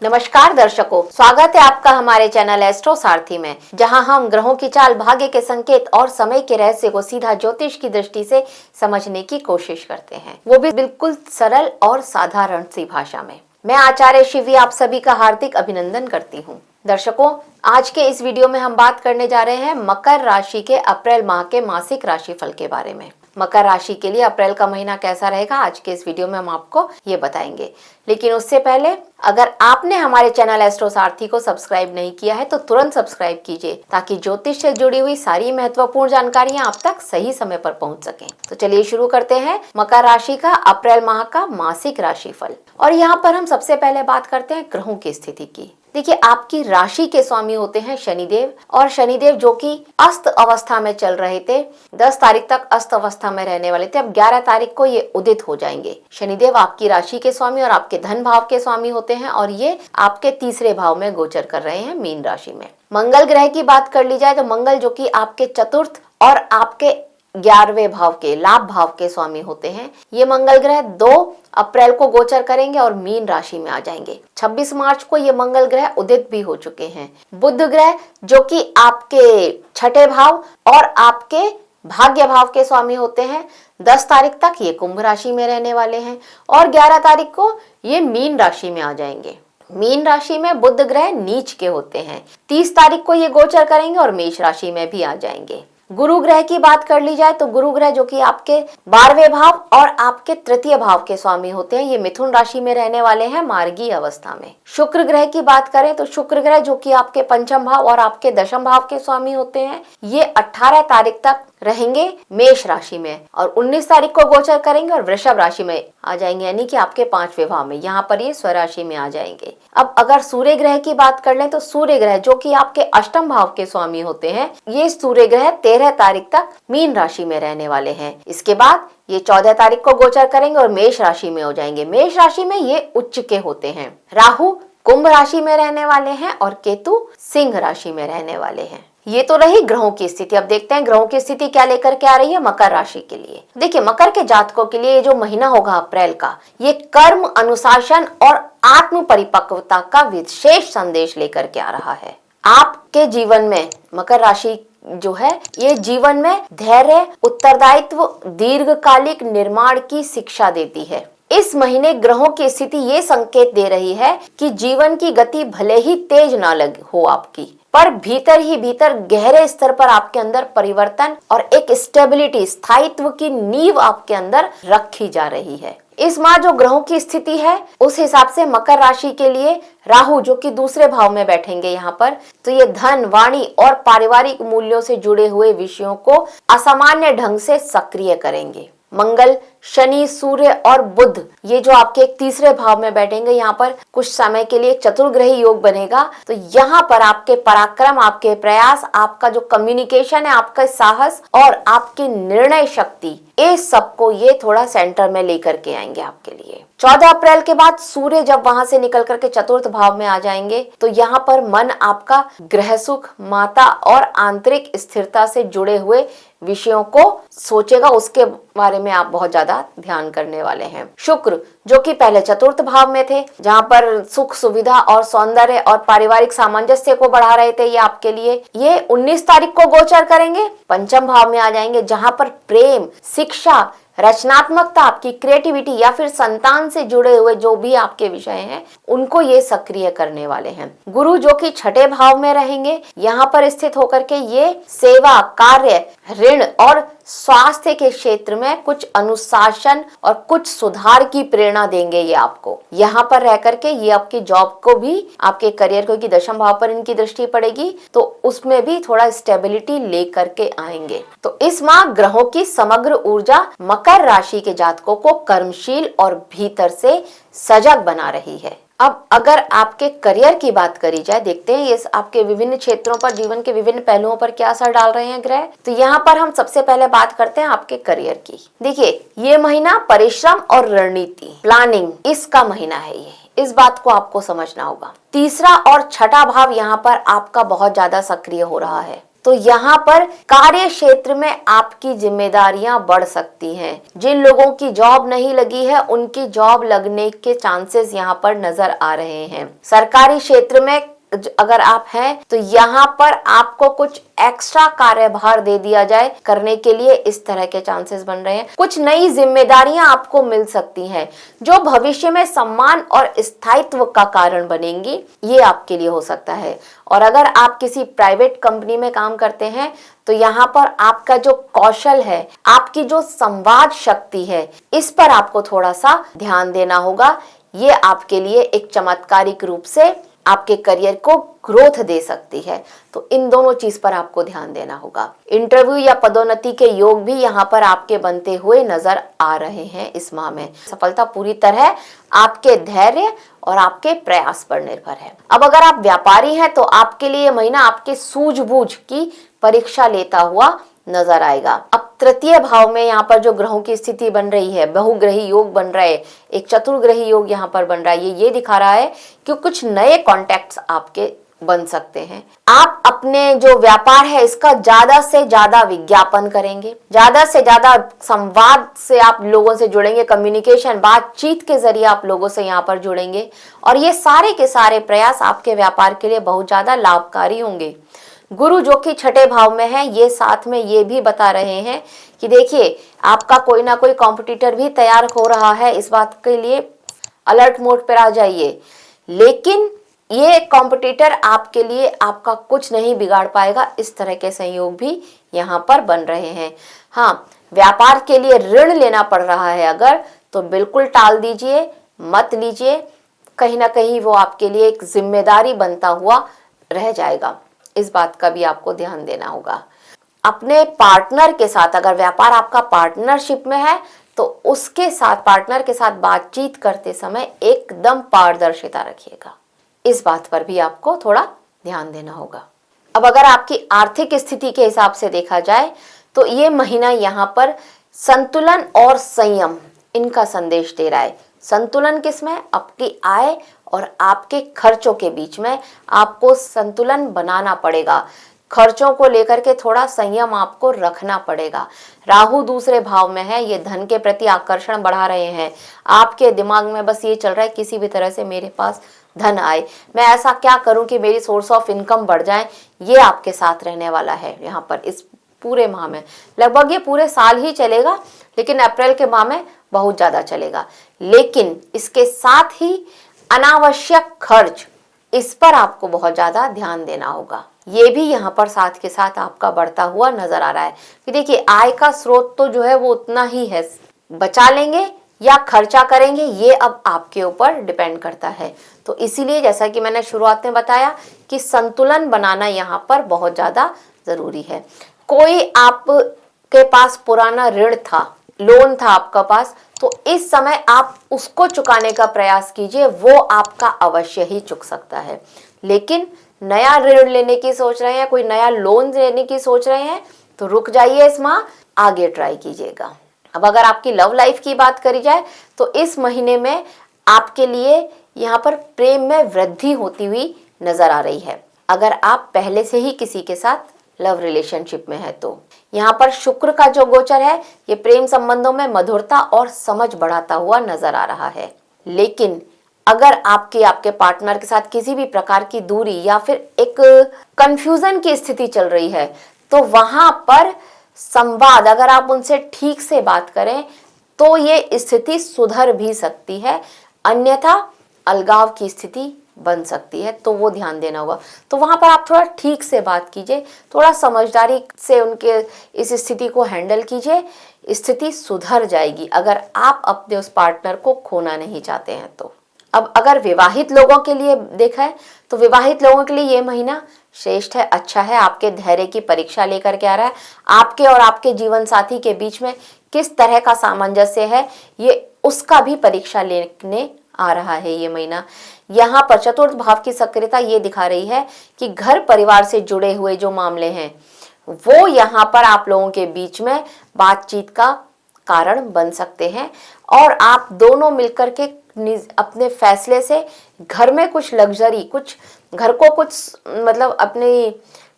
नमस्कार दर्शकों, स्वागत है आपका हमारे चैनल एस्ट्रो सारथी में, जहां हम ग्रहों की चाल, भाग्य के संकेत और समय के रहस्य को सीधा ज्योतिष की दृष्टि से समझने की कोशिश करते हैं, वो भी बिल्कुल सरल और साधारण सी भाषा में। मैं आचार्य शिवी आप सभी का हार्दिक अभिनंदन करती हूँ। दर्शकों, आज के इस वीडियो में हम बात करने जा रहे हैं मकर राशि के अप्रैल माह के मासिक राशिफल के बारे में। मकर राशि के लिए अप्रैल का महीना कैसा रहेगा, आज के इस वीडियो में हम आपको ये बताएंगे। लेकिन उससे पहले अगर आपने हमारे चैनल एस्ट्रो सारथी को सब्सक्राइब नहीं किया है तो तुरंत सब्सक्राइब कीजिए, ताकि ज्योतिष से जुड़ी हुई सारी महत्वपूर्ण जानकारियां आप तक सही समय पर पहुंच सकें। तो चलिए शुरू करते हैं मकर राशि का अप्रैल माह का मासिक राशिफल। और यहाँ पर हम सबसे पहले बात करते हैं ग्रहों की स्थिति की। देखिए, आपकी राशि के स्वामी होते हैं शनिदेव, और शनिदेव जो कि अस्त अवस्था में चल रहे थे, 10 तारीख तक अस्त अवस्था में रहने वाले थे, अब 11 तारीख को ये उदित हो जाएंगे। शनिदेव आपकी राशि के स्वामी और आपके धन भाव के स्वामी होते हैं, और ये आपके तीसरे भाव में गोचर कर रहे हैं, मीन राशि में। मंगल ग्रह की बात कर ली जाए तो मंगल जो कि आपके चतुर्थ और आपके 11वें भाव के लाभ भाव के स्वामी होते हैं, ये मंगल ग्रह 2 अप्रैल को गोचर करेंगे और मीन राशि में आ जाएंगे। 26 मार्च को ये मंगल ग्रह उदित भी हो चुके हैं। बुध ग्रह जो कि आपके छठे भाव और आपके भाग्य भाव के स्वामी होते हैं, 10 तारीख तक ये कुंभ राशि में रहने वाले हैं और 11 तारीख को ये मीन राशि में आ जाएंगे। मीन राशि में बुध ग्रह नीच के होते हैं, 30 तारीख को ये गोचर करेंगे और मेष राशि में भी आ जाएंगे। गुरु ग्रह की बात कर ली जाए तो गुरु ग्रह जो कि आपके 12वें भाव और आपके तृतीय भाव के स्वामी होते हैं, ये मिथुन राशि में रहने वाले हैं मार्गी अवस्था में। शुक्र ग्रह की बात करें तो शुक्र ग्रह जो कि आपके पंचम भाव और आपके दशम भाव के स्वामी होते हैं, ये 18 तारीख तक रहेंगे मेष राशि में और 19 तारीख को गोचर करेंगे और वृषभ राशि में आ जाएंगे, यानी कि आपके 5वें भाव में। यहाँ पर ये स्वराशि में आ जाएंगे। अब अगर सूर्य ग्रह की बात कर लें तो सूर्य ग्रह जो कि आपके अष्टम भाव के स्वामी होते हैं, ये सूर्य ग्रह 13 तारीख तक मीन राशि में रहने वाले हैं। इसके बाद ये 14 तारीख को गोचर करेंगे और मेष राशि में हो जाएंगे। मेष राशि में ये उच्च के होते हैं। राहु कुंभ राशि में रहने वाले हैं और केतु सिंह राशि में रहने वाले हैं। ये तो रही ग्रहों की स्थिति। अब देखते हैं ग्रहों की स्थिति क्या लेकर के आ रही है मकर राशि के लिए। देखिए, मकर के जातकों के लिए ये जो महीना होगा अप्रैल का, ये कर्म, अनुशासन और आत्म परिपक्वता का विशेष संदेश लेकर के आ रहा है। आपके जीवन में मकर राशि जो है, ये जीवन में धैर्य, उत्तरदायित्व, दीर्घकालिक निर्माण की शिक्षा देती है। इस महीने ग्रहों की स्थिति ये संकेत दे रही है कि जीवन की गति भले ही तेज ना लगे हो आपकी, पर भीतर ही भीतर गहरे स्तर पर आपके अंदर परिवर्तन और एक स्टेबिलिटी, स्थायित्व की नींव आपके अंदर रखी जा रही है। इस माह जो ग्रहों की स्थिति है उस हिसाब से मकर राशि के लिए राहु जो कि दूसरे भाव में बैठेंगे यहाँ पर, तो ये धन, वाणी और पारिवारिक मूल्यों से जुड़े हुए विषयों को असामान्य ढंग से सक्रिय करेंगे। मंगल, शनि, सूर्य और बुध ये जो आपके एक तीसरे भाव में बैठेंगे, यहाँ पर कुछ समय के लिए चतुर्ग्रही योग बनेगा। तो यहाँ पर आपके पराक्रम, आपके प्रयास, आपका जो कम्युनिकेशन है, आपका साहस और आपकी निर्णय शक्ति, इस सबको ये थोड़ा सेंटर में लेकर के आएंगे आपके लिए। 14 अप्रैल के बाद सूर्य जब वहां से निकल करके चतुर्थ भाव में आ जाएंगे तो यहाँ पर मन आपका गृह सुख, माता और आंतरिक स्थिरता से जुड़े हुए विषयों को सोचेगा, उसके बारे में आप बहुत ज्यादा ध्यान करने वाले हैं। शुक्र जो कि पहले चतुर्थ भाव में थे, जहाँ पर सुख, सुविधा और सौंदर्य और पारिवारिक सामंजस्य को बढ़ा रहे थे, ये आपके लिए ये 19 तारीख को गोचर करेंगे, पंचम भाव में आ जाएंगे, जहाँ पर प्रेम, शिक्षा, रचनात्मकता, आपकी क्रिएटिविटी या फिर संतान से जुड़े हुए जो भी आपके विषय हैं उनको ये सक्रिय करने वाले हैं। गुरु जो कि छठे भाव में रहेंगे, यहाँ पर स्थित होकर के ये सेवा, कार्य, ऋण और स्वास्थ्य के क्षेत्र में कुछ अनुशासन और कुछ सुधार की प्रेरणा देंगे ये आपको। यहाँ पर रह करके ये आपकी जॉब को भी, आपके करियर को, कि दशम भाव पर इनकी दृष्टि पड़ेगी तो उसमें भी थोड़ा स्टेबिलिटी ले करके आएंगे। तो इस माह ग्रहों की समग्र ऊर्जा मकर राशि के जातकों को कर्मशील और भीतर से सजग बना रही है। अब अगर आपके करियर की बात करी जाए, देखते हैं ये आपके विभिन्न क्षेत्रों पर, जीवन के विभिन्न पहलुओं पर क्या असर डाल रहे हैं ग्रह। तो यहाँ पर हम सबसे पहले बात करते हैं आपके करियर की। देखिए, ये महीना परिश्रम और रणनीति, प्लानिंग, इसका महीना है ये। इस बात को आपको समझना होगा। तीसरा और छठा भाव यहाँ पर आपका बहुत ज्यादा सक्रिय हो रहा है। तो यहाँ पर कार्य क्षेत्र में आपकी जिम्मेदारियां बढ़ सकती हैं। जिन लोगों की जॉब नहीं लगी है उनकी जॉब लगने के चांसेस यहाँ पर नजर आ रहे हैं। सरकारी क्षेत्र में अगर आप हैं तो यहाँ पर आपको कुछ एक्स्ट्रा कार्यभार दे दिया जाए करने के लिए, इस तरह के चांसेस बन रहे हैं। कुछ नई जिम्मेदारियां आपको मिल सकती हैं जो भविष्य में सम्मान और स्थायित्व का कारण बनेंगी, ये आपके लिए हो सकता है। और अगर आप किसी प्राइवेट कंपनी में काम करते हैं तो यहाँ पर आपका जो कौशल है, आपकी जो संवाद शक्ति है, इस पर आपको थोड़ा सा ध्यान देना होगा। ये आपके लिए एक चमत्कारिक रूप से आपके करियर को ग्रोथ दे सकती है। तो इन दोनों चीज पर आपको ध्यान देना होगा। इंटरव्यू या पदोन्नति के योग भी यहाँ पर आपके बनते हुए नजर आ रहे हैं। इस माह में सफलता पूरी तरह आपके धैर्य और आपके प्रयास पर निर्भर है। अब अगर आप व्यापारी हैं तो आपके लिए महीना आपके सूझबूझ की परीक्षा लेता हुआ नजर आएगा। अब तृतीय भाव में यहाँ पर जो ग्रहों की स्थिति बन रही है, बहुग्रही योग बन रहा है, एक चतुर्ग्रही योग यहाँ पर बन रहा है। ये दिखा रहा है कि कुछ नए कॉन्टैक्ट्स आपके बन सकते हैं। आप अपने जो व्यापार है इसका ज्यादा से ज्यादा विज्ञापन करेंगे, ज्यादा से ज्यादा संवाद से आप लोगों से जुड़ेंगे, कम्युनिकेशन बातचीत के जरिए आप लोगों से यहाँ पर जुड़ेंगे और ये सारे के सारे प्रयास आपके व्यापार के लिए बहुत ज्यादा लाभकारी होंगे। गुरु जो कि छठे भाव में है, ये साथ में ये भी बता रहे हैं कि देखिए आपका कोई ना कोई कॉम्पिटिटर भी तैयार हो रहा है, इस बात के लिए अलर्ट मोड पर आ जाइए। लेकिन ये कॉम्पिटिटर आपके लिए आपका कुछ नहीं बिगाड़ पाएगा, इस तरह के संयोग भी यहाँ पर बन रहे हैं। हाँ, व्यापार के लिए ऋण लेना पड़ रहा है अगर, तो बिल्कुल टाल दीजिए, मत लीजिए। कहीं ना कहीं वो आपके लिए एक जिम्मेदारी बनता हुआ रह जाएगा, इस बात का भी आपको ध्यान देना होगा। अपने पार्टनर के साथ, अगर व्यापार आपका पार्टनरशिप में है तो उसके साथ, पार्टनर के साथ बातचीत करते समय एकदम पारदर्शिता रखिएगा, इस बात पर भी आपको थोड़ा ध्यान देना होगा। अब अगर आपकी आर्थिक स्थिति के हिसाब से देखा जाए तो ये महीना यहाँ पर संतुलन और संयम इनका संदेश दे रहा है। संतुलन किसमें? आपकी आय और आपके खर्चों के बीच में आपको संतुलन बनाना पड़ेगा। खर्चों को लेकर के थोड़ा संयम आपको रखना पड़ेगा। राहु दूसरे भाव में है, ये धन के प्रति आकर्षण बढ़ा रहे हैं। आपके दिमाग में बस ये चल रहा है किसी भी तरह से मेरे पास धन आए, मैं ऐसा क्या करूं कि मेरी सोर्स ऑफ इनकम बढ़ जाए। ये आपके साथ रहने वाला है यहाँ पर इस पूरे माह में। लगभग ये पूरे साल ही चलेगा, लेकिन अप्रैल के माह में बहुत ज्यादा चलेगा। लेकिन इसके साथ ही अनावश्यक खर्च, इस पर आपको बहुत ज्यादा ध्यान देना होगा। ये भी यहाँ पर साथ के साथ आपका बढ़ता हुआ नजर आ रहा है कि देखिए आय का स्रोत तो जो है वो उतना ही है, बचा लेंगे या खर्चा करेंगे ये अब आपके ऊपर डिपेंड करता है। तो इसीलिए जैसा कि मैंने शुरुआत में बताया कि संतुलन बनाना यहाँ पर बहुत ज्यादा जरूरी है। कोई आपके पास पुराना ऋण था, लोन था आपका पास, तो इस समय आप उसको चुकाने का प्रयास कीजिए, वो आपका अवश्य ही चुक सकता है। लेकिन नया ऋण लेने की सोच रहे हैं, कोई नया लोन लेने की सोच रहे हैं, तो रुक जाइए, इस माह आगे ट्राई कीजिएगा। अब अगर आपकी लव लाइफ की बात करी जाए तो इस महीने में आपके लिए यहाँ पर प्रेम में वृद्धि होती हुई नजर आ रही है। अगर आप पहले से ही किसी के साथ लव रिलेशनशिप में है तो यहाँ पर शुक्र का जो गोचर है ये प्रेम संबंधों में मधुरता और समझ बढ़ाता हुआ नजर आ रहा है। लेकिन अगर आपके पार्टनर के साथ किसी भी प्रकार की दूरी या फिर एक कंफ्यूजन की स्थिति चल रही है तो वहां पर संवाद, अगर आप उनसे ठीक से बात करें तो ये स्थिति सुधर भी सकती है, अन्यथा अलगाव की स्थिति बन सकती है, तो वो ध्यान देना होगा। तो वहां पर आप थोड़ा ठीक से बात कीजिए, थोड़ा समझदारी से उनके इस स्थिति को हैंडल कीजिए, स्थिति सुधर जाएगी अगर आप अपने उस पार्टनर को खोना नहीं चाहते हैं तो। अब अगर विवाहित लोगों के लिए देखा है तो विवाहित लोगों के लिए ये महीना श्रेष्ठ है, अच्छा है। आपके धैर्य की परीक्षा लेकर के आ रहा है। आपके और आपके जीवन साथी के बीच में किस तरह का सामंजस्य है ये उसका भी परीक्षा लेने आ रहा है ये महीना। यहाँ पर चतुर्थ भाव की सक्रियता ये दिखा रही है कि घर परिवार से जुड़े हुए जो मामले हैं वो यहाँ पर आप लोगों के बीच में बातचीत का कारण बन सकते हैं और आप दोनों मिलकर के अपने फैसले से घर में कुछ लग्जरी, कुछ घर को कुछ मतलब अपने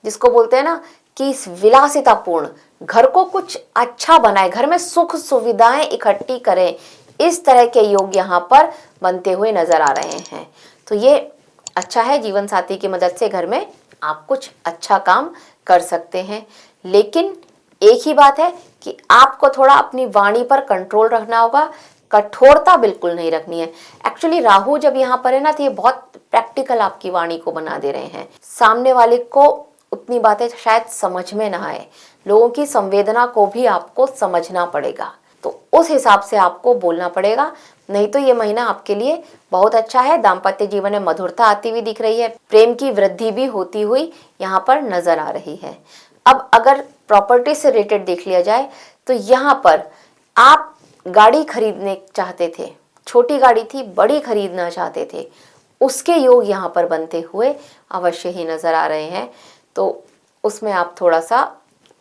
जिसको बोलते हैं ना कि इस विलासितापूर्ण घर को कुछ अच्छा बनाए, घर में सुख सुविधाएं इकट्ठी करें, इस तरह के योग यहाँ पर बनते हुए नजर आ रहे हैं। तो ये अच्छा है, जीवन साथी की मदद से घर में आप कुछ अच्छा काम कर सकते हैं। लेकिन एक ही बात है कि आपको थोड़ा अपनी वाणी पर कंट्रोल रखना होगा, कठोरता बिल्कुल नहीं रखनी है। एक्चुअली राहु जब यहाँ पर है ना, तो ये बहुत प्रैक्टिकल आपकी वाणी को बना दे रहे हैं। सामने वाले को उतनी बातें शायद समझ में ना आए, लोगों की संवेदना को भी आपको समझना पड़ेगा, तो उस हिसाब से आपको बोलना पड़ेगा। नहीं तो ये महीना आपके लिए बहुत अच्छा है। दाम्पत्य जीवन में मधुरता आती हुई दिख रही है, प्रेम की वृद्धि भी होती हुई यहाँ पर नजर आ रही है। अब अगर प्रॉपर्टी से रिलेटेड देख लिया जाए तो यहाँ पर आप गाड़ी खरीदने चाहते थे, छोटी गाड़ी थी, बड़ी खरीदना चाहते थे, उसके योग यहाँ पर बनते हुए अवश्य ही नजर आ रहे हैं। तो उसमें आप थोड़ा सा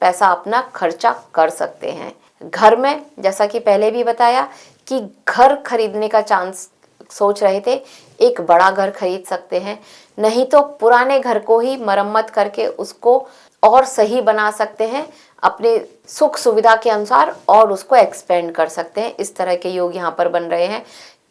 पैसा अपना खर्चा कर सकते हैं। घर में जैसा कि पहले भी बताया कि घर खरीदने का चांस सोच रहे थे, एक बड़ा घर खरीद सकते हैं, नहीं तो पुराने घर को ही मरम्मत करके उसको और सही बना सकते हैं अपने सुख सुविधा के अनुसार, और उसको एक्सपेंड कर सकते हैं। इस तरह के योग यहाँ पर बन रहे हैं।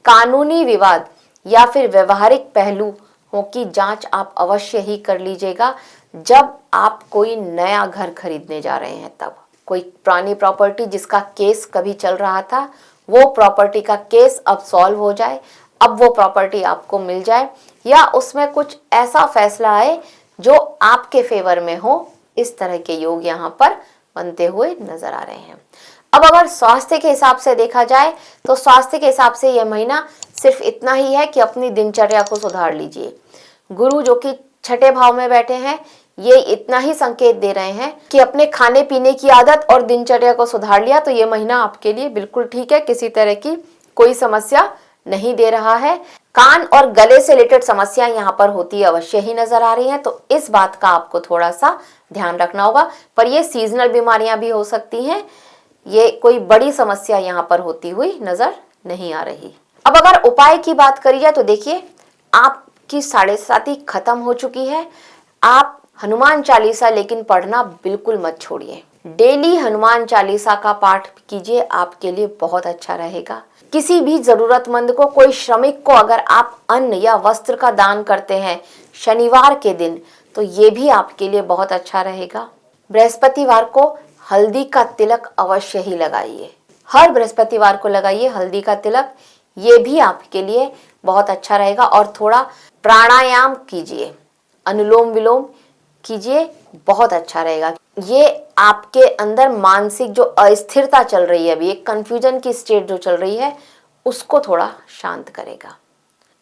कानूनी विवाद या फिर व्यवहारिक पहलुओं की जांच आप अवश्य ही कर लीजिएगा जब आप कोई नया घर खरीदने जा रहे हैं। तब कोई पुरानी प्रॉपर्टी जिसका केस कभी चल रहा था, वो प्रॉपर्टी का केस अब सॉल्व हो जाए, अब वो प्रॉपर्टी आपको मिल जाए, या उसमें कुछ ऐसा फैसला आए जो आपके फेवर में हो। इस तरह के योग यहाँ पर बनते हुए नजर आ रहे हैं। अब अगर स्वास्थ्य के हिसाब से देखा जाए तो स्वास्थ्य के हिसाब से यह महीना सिर्फ इतना ही है कि अपनी दिनचर्या को सुधार लीजिए। गुरु जो कि छठे भाव में बैठे हैं, ये इतना ही संकेत दे रहे हैं कि अपने खाने पीने की आदत और दिनचर्या को सुधार लिया तो ये महीना आपके लिए बिल्कुल ठीक है, किसी तरह की कोई समस्या नहीं दे रहा है। कान और गले से रिलेटेड समस्या यहाँ पर होती अवश्य ही नजर आ रही है, तो इस बात का आपको थोड़ा सा ध्यान रखना होगा। पर ये सीजनल बीमारियां भी हो सकती हैं, ये कोई बड़ी समस्या यहाँ पर होती हुई नजर नहीं आ रही। अब अगर उपाय की बात करी जाए तो देखिए, आपकी 7.5 खत्म हो चुकी है। आप हनुमान चालीसा लेकिन पढ़ना बिल्कुल मत छोड़िए। डेली हनुमान चालीसा का पाठ कीजिए, आपके लिए बहुत अच्छा रहेगा। किसी भी जरूरतमंद को, कोई श्रमिक को अगर आप अन्न या वस्त्र का दान करते हैं शनिवार के दिन, तो ये भी आपके लिए बहुत अच्छा रहेगा। बृहस्पतिवार को हल्दी का तिलक अवश्य ही लगाइए, हर बृहस्पतिवार को लगाइए हल्दी का तिलक, ये भी आपके लिए बहुत अच्छा रहेगा। और थोड़ा प्राणायाम कीजिए, अनुलोम विलोम कीजिए, बहुत अच्छा रहेगा। ये आपके अंदर मानसिक जो अस्थिरता चल रही है, अभी एक कंफ्यूजन की स्टेट जो चल रही है, उसको थोड़ा शांत करेगा।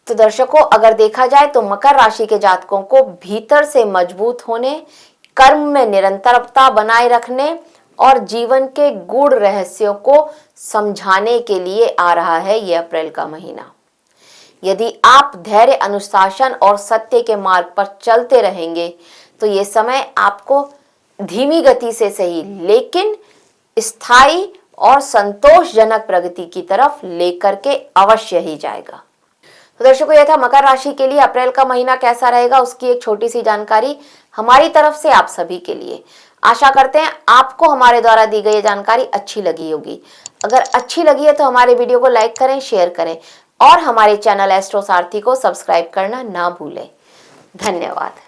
तो दर्शकों, अगर देखा जाए तो मकर राशि के जातकों को भीतर से मजबूत होने, कर्म में निरंतरता बनाए रखने और जीवन के गूढ़ रहस्यों को समझाने के लिए आ रहा है ये अप्रैल का महीना। यदि आप धैर्य, अनुशासन और सत्य के मार्ग पर चलते रहेंगे तो ये समय आपको धीमी गति से सही लेकिन स्थायी और संतोषजनक प्रगति की तरफ लेकर के अवश्य ही जाएगा। तो दर्शकों, यह था मकर राशि के लिए अप्रैल का महीना कैसा रहेगा, उसकी एक छोटी सी जानकारी हमारी तरफ से आप सभी के लिए। आशा करते हैं आपको हमारे द्वारा दी गई जानकारी अच्छी लगी होगी। अगर अच्छी लगी है तो हमारे वीडियो को लाइक करें, शेयर करें और हमारे चैनल एस्ट्रो सारथी को सब्सक्राइब करना ना भूलें। धन्यवाद।